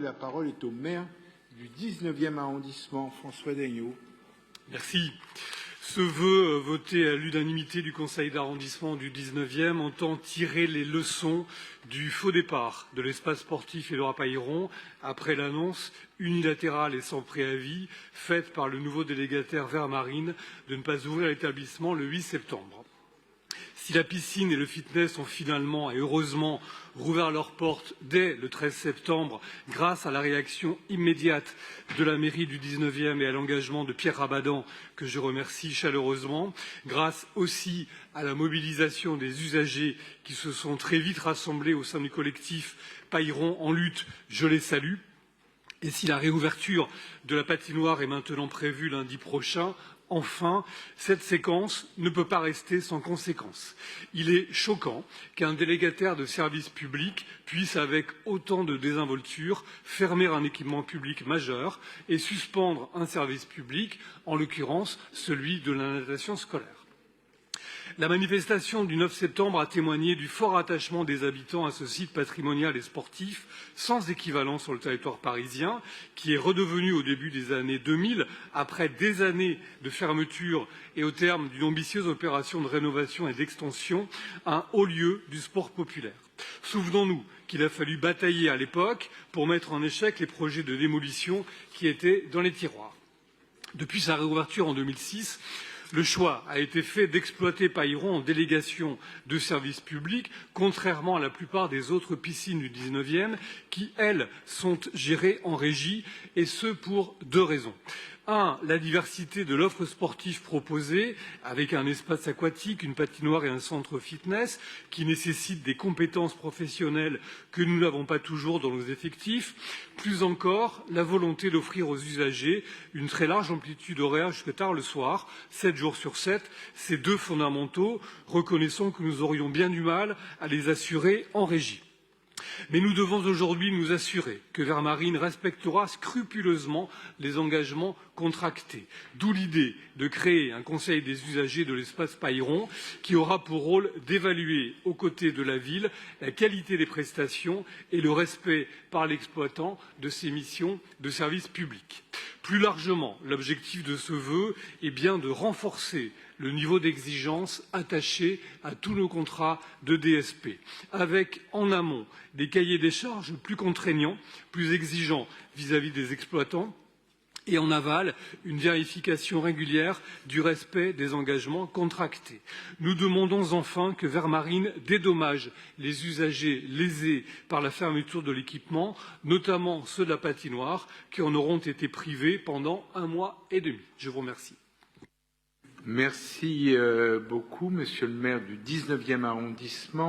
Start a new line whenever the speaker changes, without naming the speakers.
La parole est au maire du 19e arrondissement, François Degnaud.
Merci. Ce vœu voté à l'unanimité du conseil d'arrondissement du 19e entend tirer les leçons du faux départ de l'espace sportif Édouard Pailleron après l'annonce unilatérale et sans préavis faite par le nouveau délégataire Vermarine de ne pas ouvrir l'établissement le 8 septembre. Si la piscine et le fitness ont finalement et heureusement rouvert leurs portes dès le 13 septembre grâce à la réaction immédiate de la mairie du 19e et à l'engagement de Pierre Rabadan, que je remercie chaleureusement, grâce aussi à la mobilisation des usagers qui se sont très vite rassemblés au sein du collectif Pailleron en lutte, je les salue. Et si la réouverture de la patinoire est maintenant prévue lundi prochain, enfin, cette séquence ne peut pas rester sans conséquences. Il est choquant qu'un délégataire de service public puisse, avec autant de désinvolture, fermer un équipement public majeur et suspendre un service public, en l'occurrence celui de la natation scolaire. La manifestation du 9 septembre a témoigné du fort attachement des habitants à ce site patrimonial et sportif sans équivalent sur le territoire parisien, qui est redevenu au début des années 2000, après des années de fermeture et au terme d'une ambitieuse opération de rénovation et d'extension, un haut lieu du sport populaire. Souvenons-nous qu'il a fallu batailler à l'époque pour mettre en échec les projets de démolition qui étaient dans les tiroirs. Depuis sa réouverture en 2006, le choix a été fait d'exploiter Pailleron en délégation de service public, contrairement à la plupart des autres piscines du 19e qui, elles, sont gérées en régie, et ce pour deux raisons. Un, la diversité de l'offre sportive proposée, avec un espace aquatique, une patinoire et un centre fitness, qui nécessitent des compétences professionnelles que nous n'avons pas toujours dans nos effectifs. Plus encore, la volonté d'offrir aux usagers une très large amplitude horaire jusque tard le soir, 7 jours sur 7. Ces deux fondamentaux, reconnaissons que nous aurions bien du mal à les assurer en régie. Mais nous devons aujourd'hui nous assurer que Vermarine respectera scrupuleusement les engagements contractés. D'où l'idée de créer un conseil des usagers de l'espace Pailleron qui aura pour rôle d'évaluer aux côtés de la ville la qualité des prestations et le respect par l'exploitant de ses missions de service public. Plus largement, l'objectif de ce vœu est bien de renforcer le niveau d'exigence attaché à tous nos contrats de DSP, avec en amont des cahiers des charges plus contraignants, plus exigeants vis-à-vis des exploitants, et en aval, une vérification régulière du respect des engagements contractés. Nous demandons enfin que Vermarine dédommage les usagers lésés par la fermeture de l'équipement, notamment ceux de la patinoire, qui en auront été privés pendant 1 mois et demi. Je vous remercie.
Merci beaucoup, monsieur le maire du 19e arrondissement.